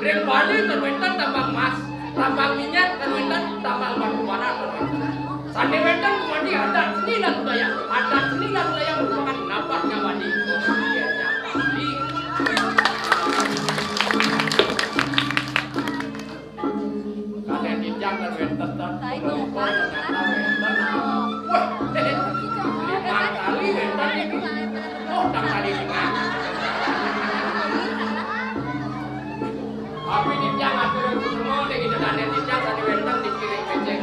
Ring Bali terwenten tambang emas, tambang minyak terwenten tambang batu bara. Sandi wenten kumandi adat seni dan budaya. Adat seni dan budaya merupakan nafasnya Bali. Kalian dijang terwenten terwenten ternyata wenten. Wah, 5 kali wenten itu. Oh, tak kali 5. Tapi dijang aturan semua deh kita dan dijang tadi wenten dikirim beceng.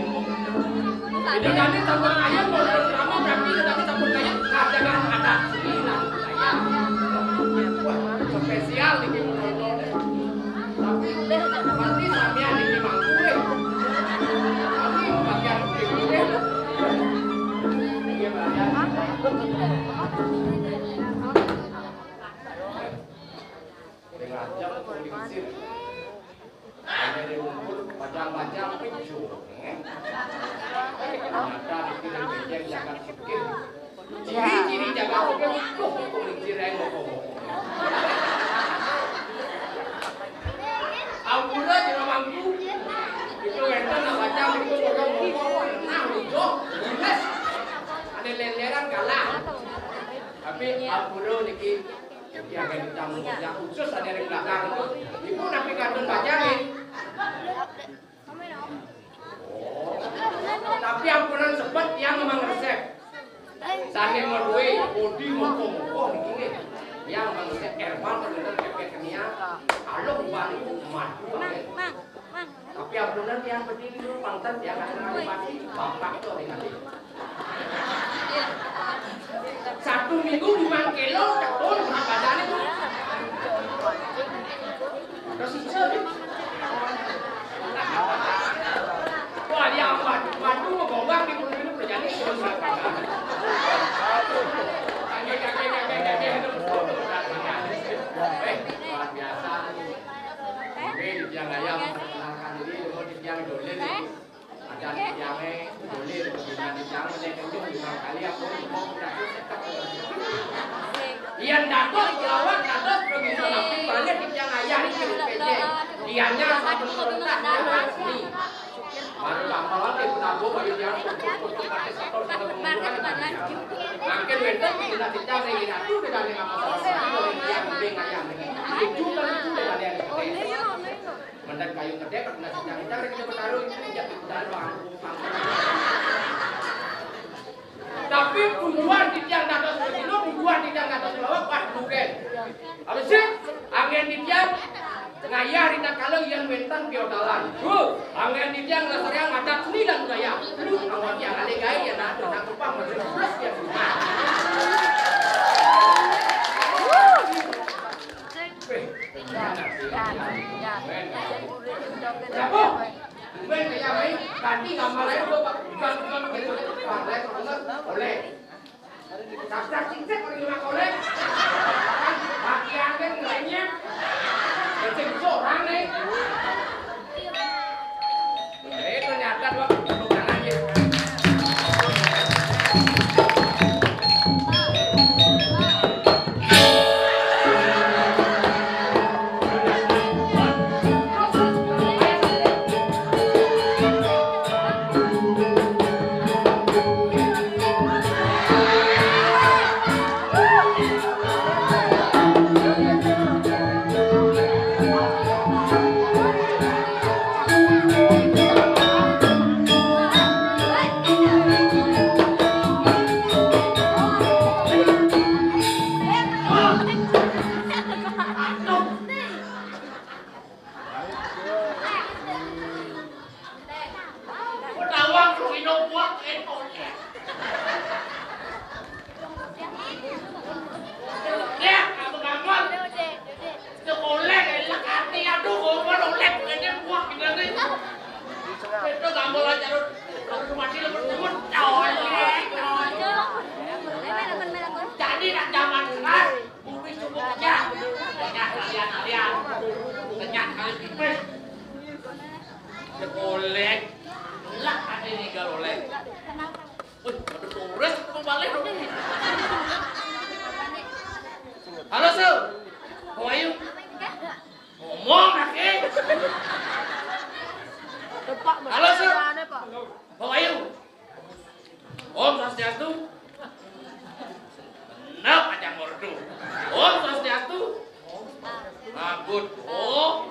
Itu nanti tambah ayam kalau drama berarti nanti tambah kayak ngajakan adat seni dan budaya. Wah, spesial di nonton. Tapi pasti sampean di mangku. Tapi bagian ini. Iya, Bajang-bajang picu. Ternyata dikirim beceng jangan sikit. Ciri-ciri jaga oke kuning cireng ngomong. Ampura jero mangku. Itu enten bajang itu ngomong. Nah, itu. Jelas. Ada leleran kalah. Tapi ampura niki yang ditanggung yang khusus ada di belakang itu. Ibu napi kandung bajangin. Tapi ampunan sebet yang memang resep. Saking merduwe bodi moko-moko dikini. Yang memang resep herbal ternyata pepek kemia. Kalau Bali madu banget. Tapi ampunan yang berdiri dulu pangkat yang akan pasti bapak itu dikali. 1 minggu 5 kilo ketun berat badan itu. Terus siksa deh. Wah dia madu ngobang di mulut itu berjadi terus berapa kali. Luar biasa. Oke, yang ayam perkenalkan diri, kemudian yang dolir. Ada yang dolir, kemudian yang menekenggung 5 kali aku mau berarti sekat. Iyan datos lawan datos begitu tapi balik yang ayah ini peceng. Iannya satu serentak asli. Baru lama-lama dia penabuh bagi yang untuk pakai sektor sudah mengumpulkan. Makin wenten kita tidak lagi ratu tidak ada masalah. Yang penting ayam ini. Itu dari yang mendan kayu gede karena sedang kita bertaruh itu jadi dalam. Tapi tujuan tidak datos begitu, tujuan tidak datos lawak pas bukan. Habis itu angin dijang ngayah rita kalau yang wenten biodalan. Angin dijang lesariang adat seni dan budaya. Lu awak yang ada gaya ya nak kupang masih plus ya. Siapa? Bukan kayak baik, ganti gambar lain bukan gitu. Oleh. Dasar cincin orang oleh. Bagian kan lainnya. Beceng seorang nih. Ternyata dua bukan aja. udah gambar aja lu masih lu bertemu colek. Jadi nak zaman sekarang bumi cukup aja. Banyak kalian banyak kali pipis. Sekolek lah ada ini galolek. Wih, ada turis mau balik dong. Halo Su, how are you? Ngomong lagi. Halo Su, how are you? Om Swastiastu. Kenapa aja merdu? Om Swastiastu. Good. Oh,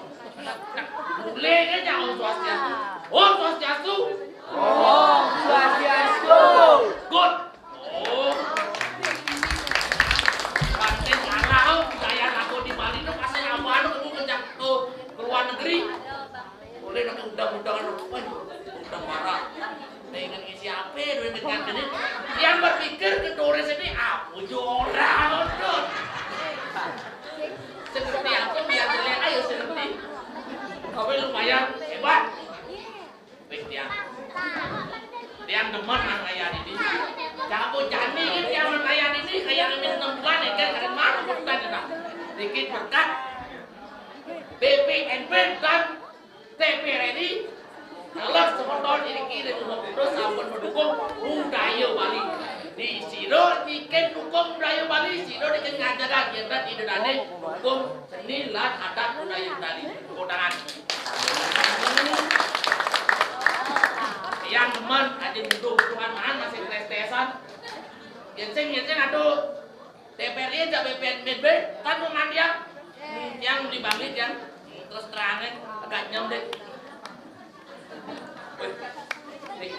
boleh aja Om Swastiastu. Om Swastiastu. Om Swastiastu. Good. Oh. Panten anak budaya aku di Bali itu pasti aman kamu kerja ke luar negeri. Boleh nanti undang-undangan udah marah. Dengan isi apa? Dengan ini yang berpikir ke turis ini apa jorang tuh. Seperti aku biar dilihat ayo seperti. Kau lumayan hebat. Baik dia demen kayak ini. Kamu jani kan yang kayak ini kayak ini 6 bulan ya kan karena mana bukan dah. Dikit berkat BPNP dan TPRI. Kalau semotor ini kira terus ampun mendukung budaya Bali. Di Siro diken dukung budaya Bali, Siro diken ngajaran kegiatan di Indonesia dukung seni lan adat budaya Bali. Kodangan. Yang teman ada duduk Tuhan mahan masih tes-tesan. Yenseng aduh TPRI aja BPNB kan mau yang di Bali yang terus terangin agak nyam deh.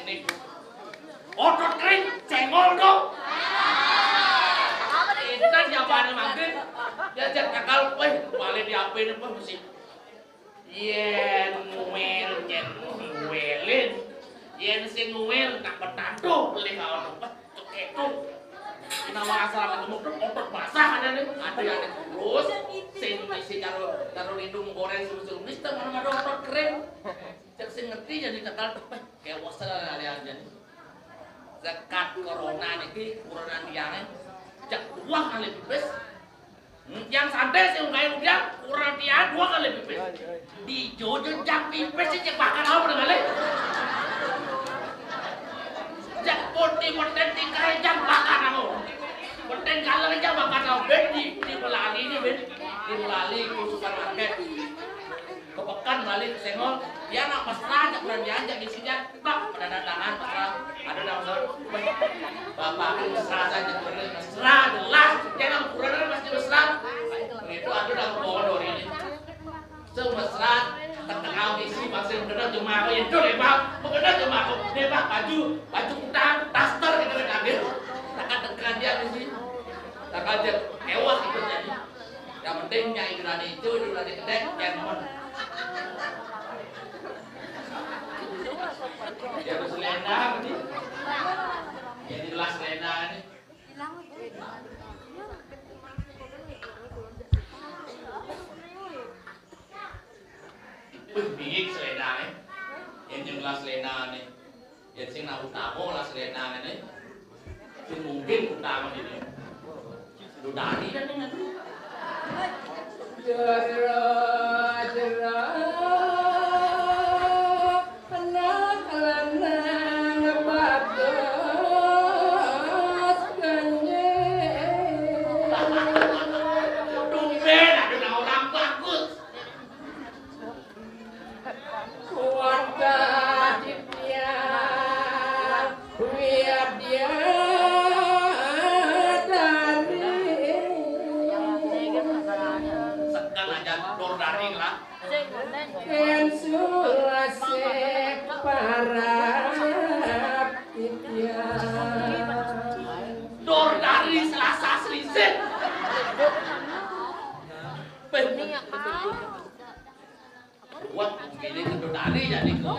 Nih. Otot kering, cengol dong. Ini zaman makin dia cakal, balik di apa ini pun mesti. Yen nguelin, yen sing nguel tak bertando beli kalau itu. Nama asal ketemu otot basah ada nih, ada yang terus, si taruh hidung goreng susu mesti mana ada otot kering. Cek sing ngerti jadi cekal kayak wasal kalian jadi. Zakat corona niki corona tiange cek 2 kali pipis. Yang santai sing kayak udah kurang tiang 2 kali pipis. Di jojo jam pipis cek bakal apa dengan le. Cek putih tingkai jam bakal kamu. Penting kalau aja bakal kamu bet di Belali ini bet. Di Belali ke supermarket. Kepekan balik senggol dia nak mesra jak bulan diajak di sini tak pada tangan mesra ada nama bapak mesra saja mesra jelas jangan kurang pasti mesra itu ada dalam bodoh ini semesra terkenal di sini masih benar cuma aku itu lebar benar cuma aku lebar baju kutang daster gitu kaget tekan dia di sini tak aja hewan itu jadi yang penting nyai berani itu berani kedek jangan dia harus lena ini jadi kelas lena ini bingit selena ini yang kelas lena ini yang sing nak utama kelas lena ini sing mungkin utama ini lu dari kan dengan jerah Dor dari Selasa Selisih. Buat pilih ke dari jadi kok.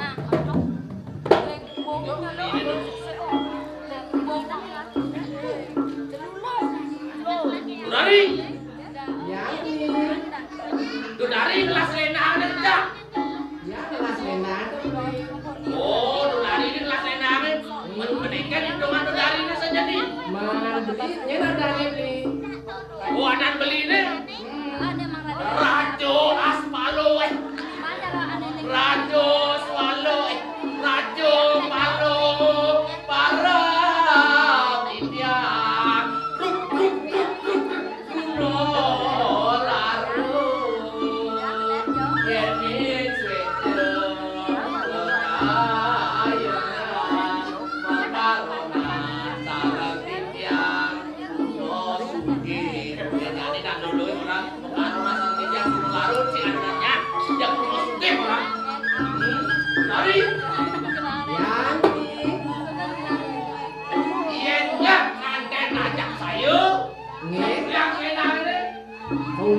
Dari. Dari kelas Lena ada. Ya kelas Lena. Oh. Nyen ada beli. Oh, anak beli ini. Rajo Aspalo. Rajo Swalo. Rajo Palo. Para India. Ruk ruk ruk ruk. No laru. Yeni swete. Ayo. Makarona sarang India. Oh, sugi. Jadi nak dulu orang makarona sarang India laru sih anaknya. Yang mau sugi orang. Lari.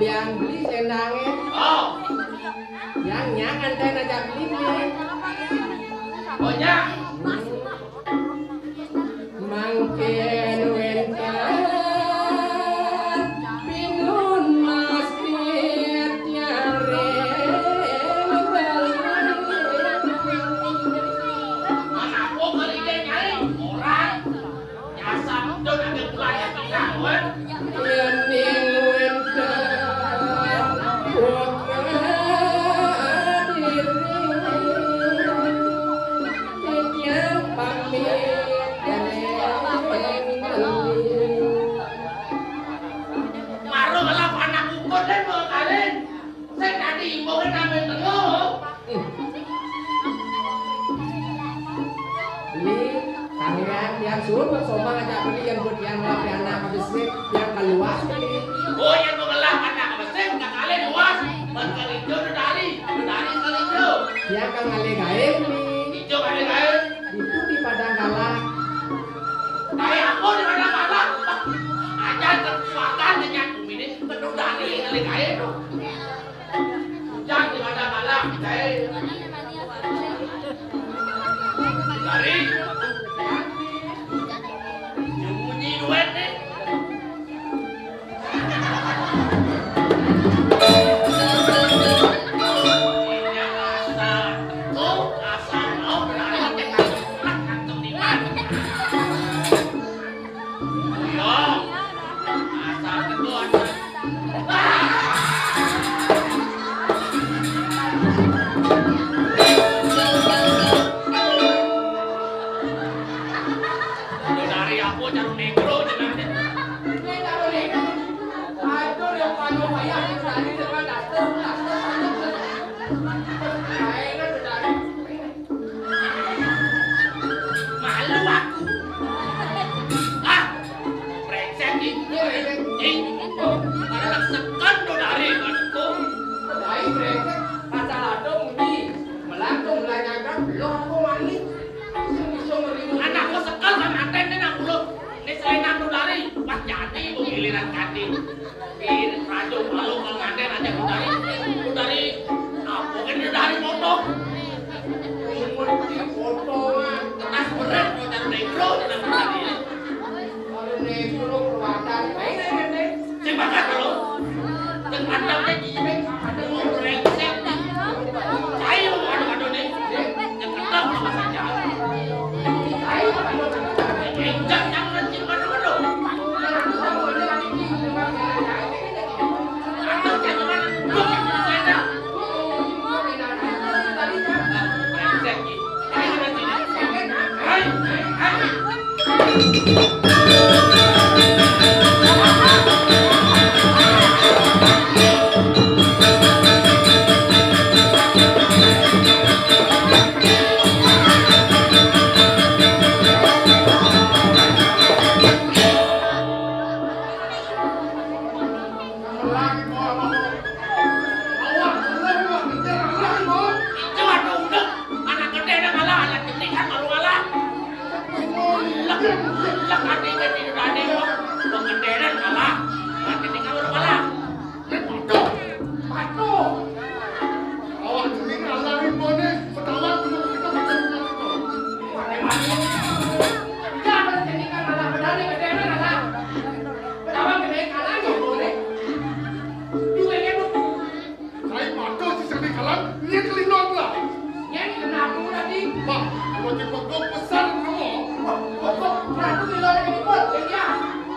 Yang beli senangnya. Oh. Yang nyangan teh ngajak beli nih. Oh ya. Mangken wenten pinun masjid nyare Mana aku kerja nyari orang. Nyasa muncul ada belanja pengawan. Yening wenten yang suruh bersama ngajak beli yang buat yang lap yang anak besar yang keluar ini. Oh yang mengelak anak besar nggak kali luas. Berkali hijau dari hijau. Yang kang ngale gaib nih. Hijau kali gaib. Itu di padang galak. Kayak aku di padang galak. Aja tersuakan dengan ini penuh dari kali gaib. Jangan di padang galak gaib. Dari. Duit nih.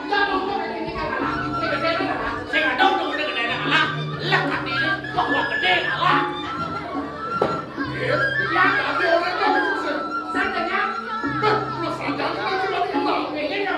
Nah, pampir, ya ada orang yang susah. Santanya, lu sadar kan tiba-tiba. Ini ya.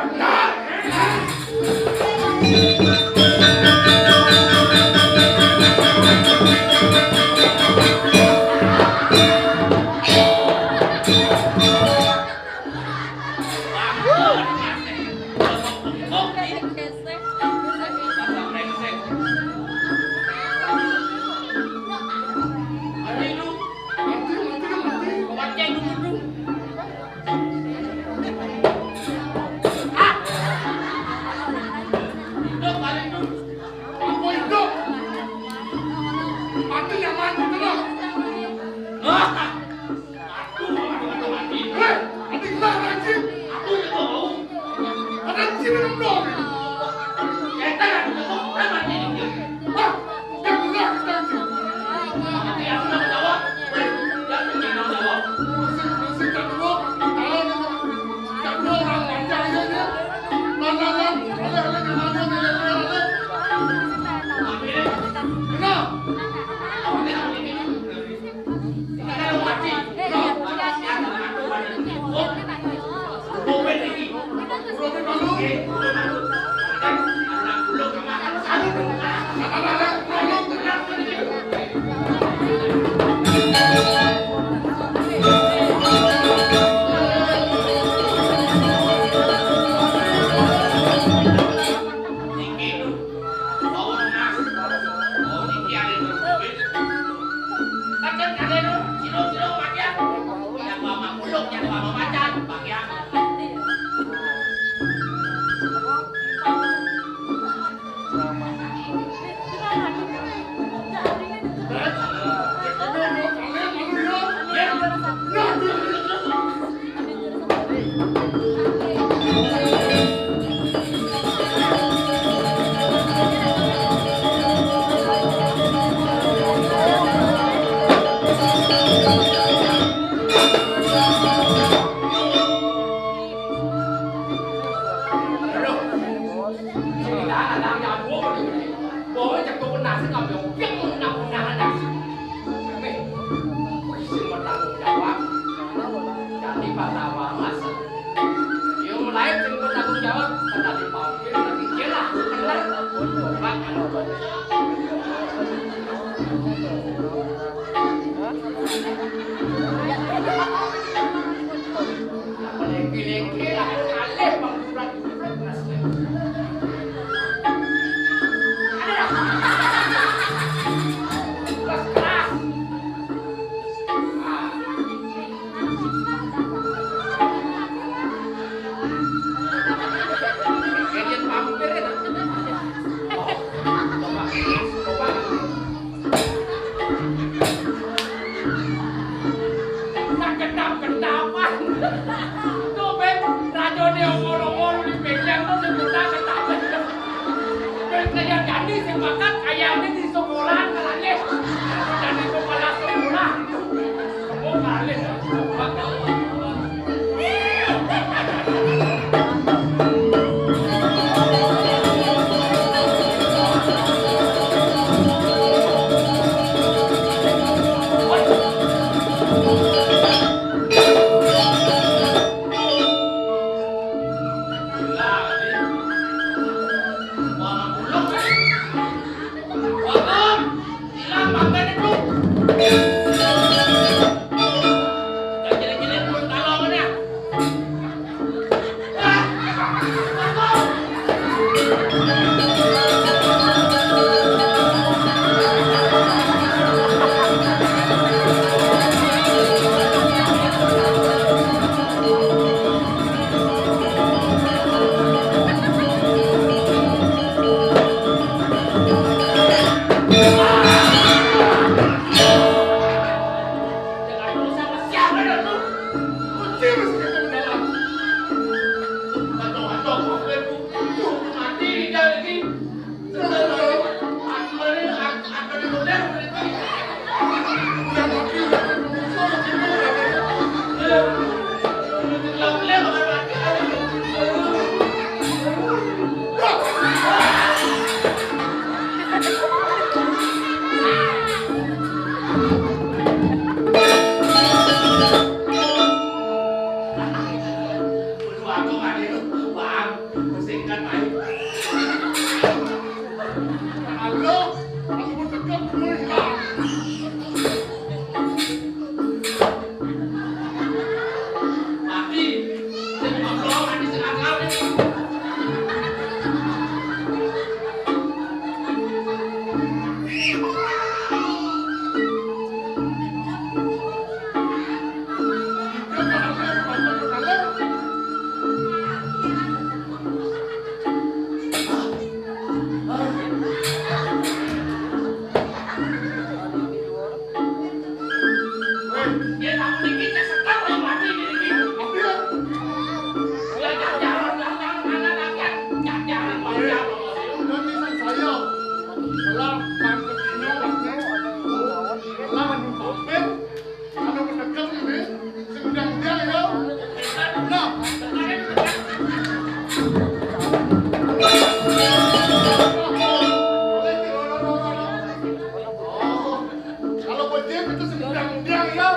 dia itu sedang ya.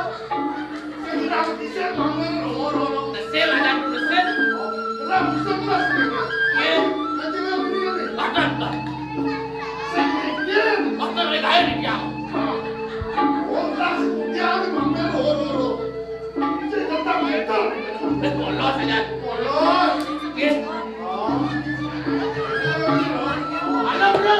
Sedang bisa bangun orang. Desil ada desil. Ram sebelas ni. Ye. Nanti dia begini ni. Badan tak. Sedikit. Bakal lagi kaya ni dia. Orang dia ni bangun orang. Jadi tetap itu. Bolos saja. Bolos. Ye. Halo bro.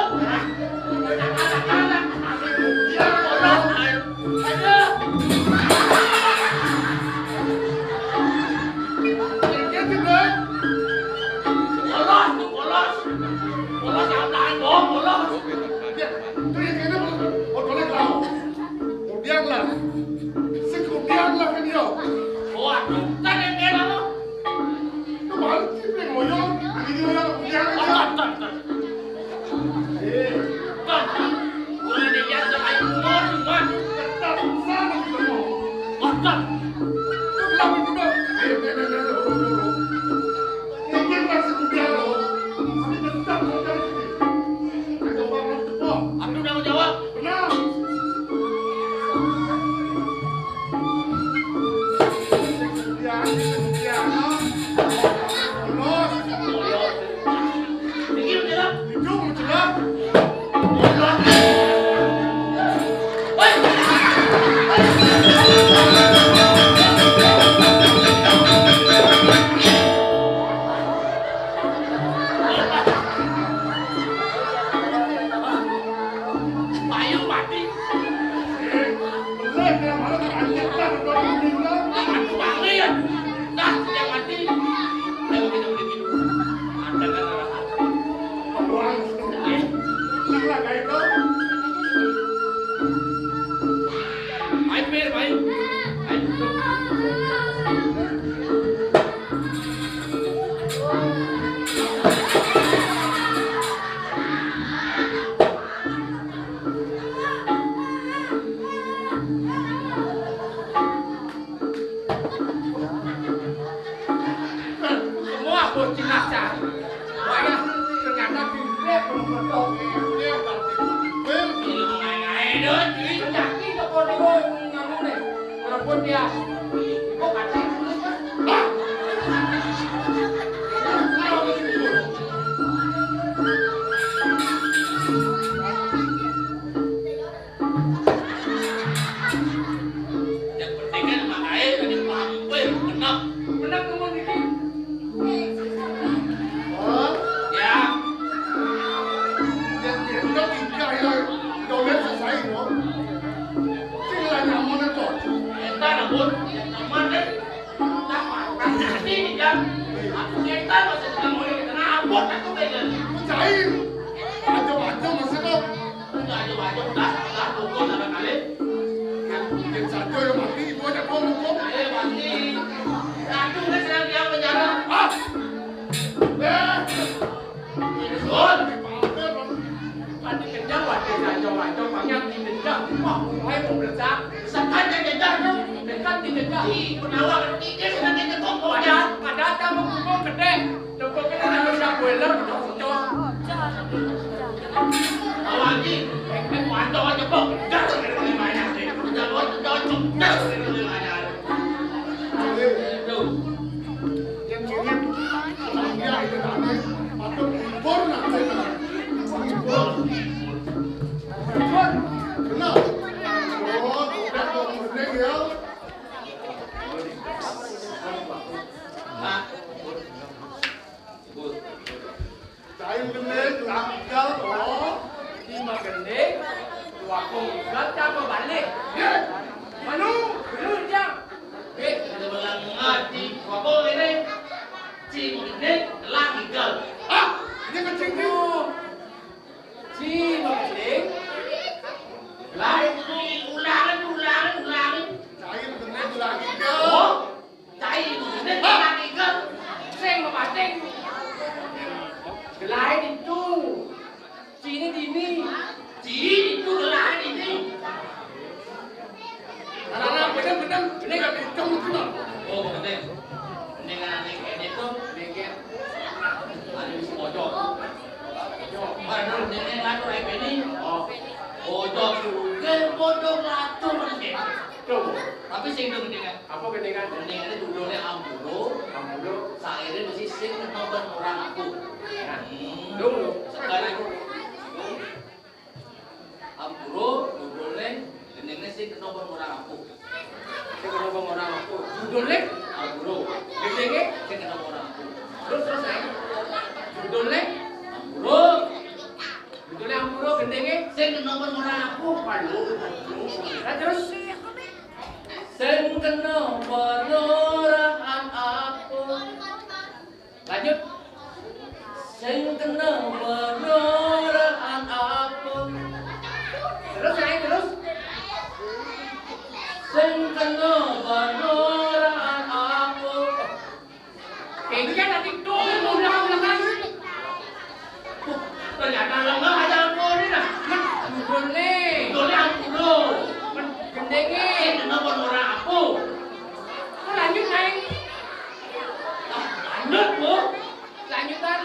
Ojo bodoh lacur nggih. Coba. Tapi sing gendingan. Apa gendingan? Gendingan itu dudulnya ambulo. Saire mesti sing nomor orang aku. Dulu sekarang ambulo dudulnya gendingan sing nomor orang aku. Sing nomor orang aku. Dudulnya Ambulo. gendingan Sing nomor orang aku. terus saya. Dudulnya Ambulo. dudulnya ambulo gendingan Sing nomor orang aku. Nah, terus Sing kena penurahan aku. lanjut. Sing kena penurahan aku. Terus saya terus. Sing kena penurahan aku. Kayaknya nanti tuh mau belakang. Ternyata lengah aja aku ini dah. Dudulnya Dole aku dulu. gendingan. Sing kena penurahan aku. Kok lanjut naik? Lanjut bu. Lanjutan.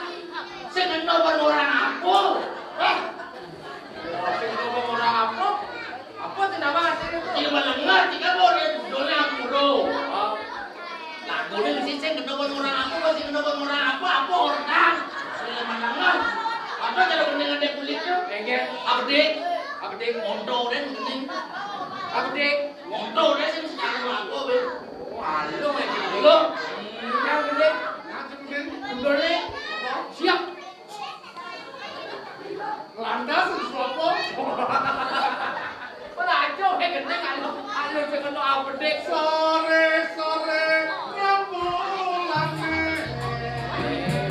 Sing kena penurahan aku. Sing nomor orang apa? Apa tidak mati itu? Ini lengah jika boleh dole aku dulu. Oh, Lah dole mesti sing kena penurahan aku. Sing kena penurahan aku orang. Sing lengah. Apa cara mendingan dia kulitnya? enggak. Update. Update. Monto dan mending. Update. Monto dan sing sekarang aku be. Waduh, lagi Dulu. dulu. Yang gede. Dudulnya siap. Landas suapo. Pelajo kayak gede kalau jangan update. Sore ngambulane. Ayo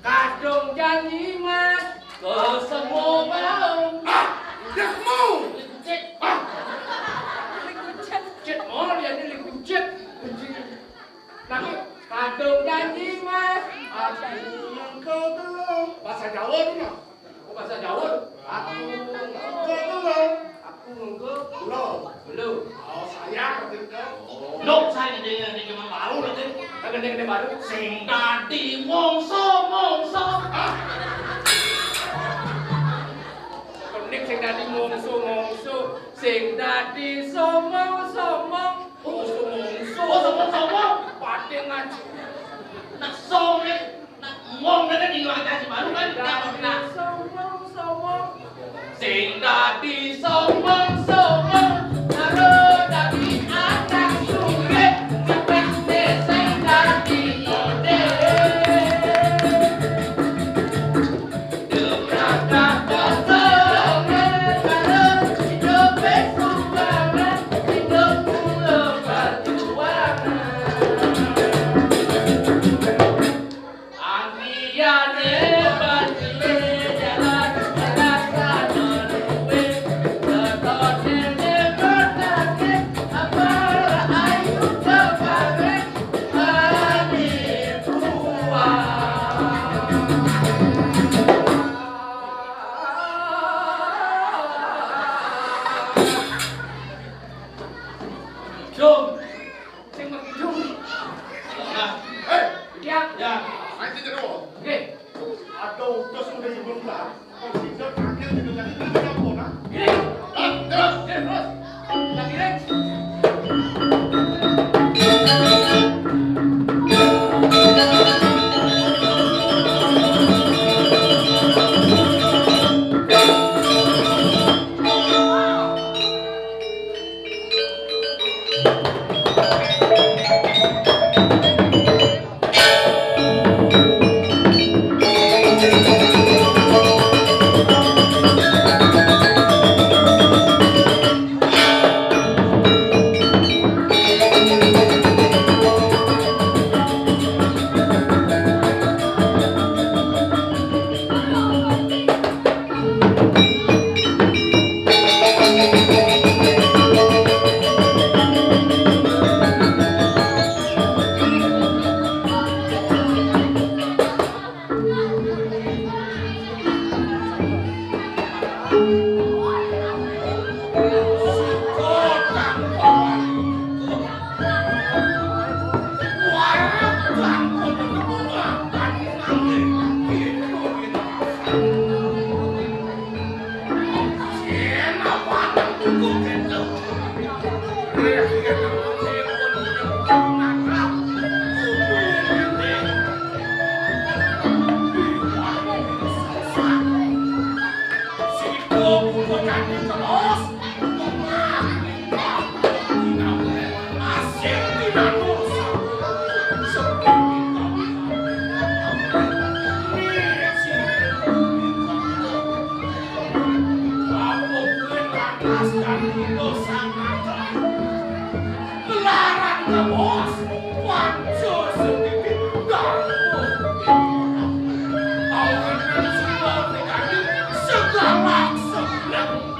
Kadung janji mas. Ke semua malam. Dekmu. Cek. Cet mau jadi likucet. Tapi kadung janji mas. Engkau belum. Bahasa Jawa nih ya. Oh, bahasa Jawa. Engkau belum. Aku enggak. Belum. Belum. Oh, saya ketika. Lok saya dengan zaman baru nanti. Gede-gede baru. Sing tadi mongso. Kenik sing dadi mongso. Sing dadi somong. Somong. Pati ngaji. Nak som ni. Nak ngomong dengan di luar kasih baru kan. Nak Somong. sing dadi somong. Karo dadi anak sugih. Cepet sing dadi ode. Jalan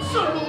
Seluruh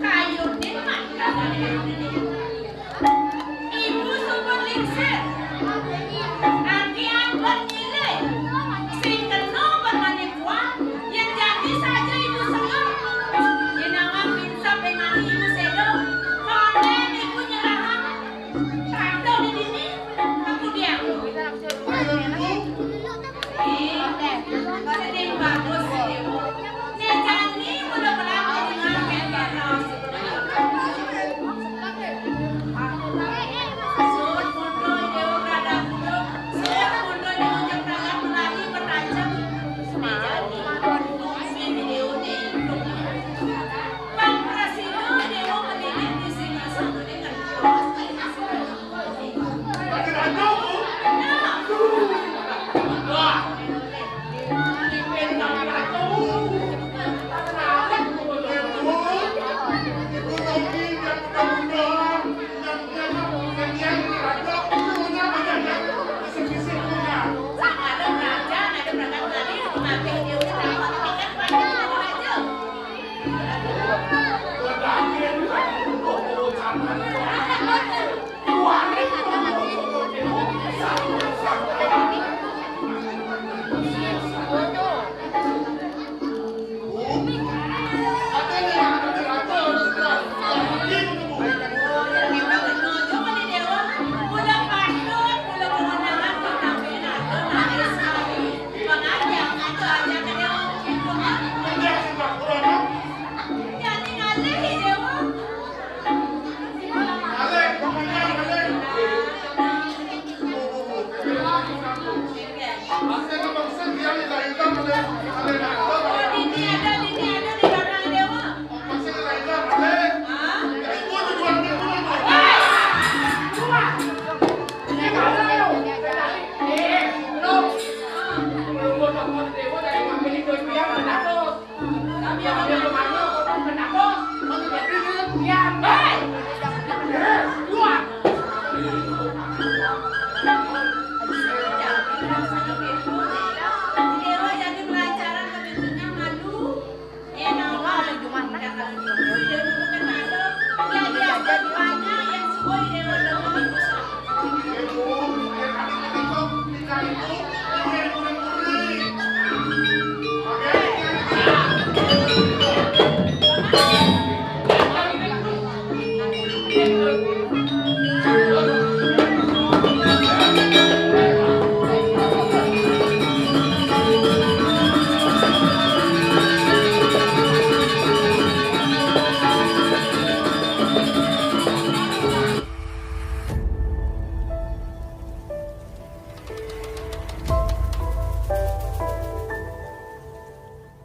Kayu ini mah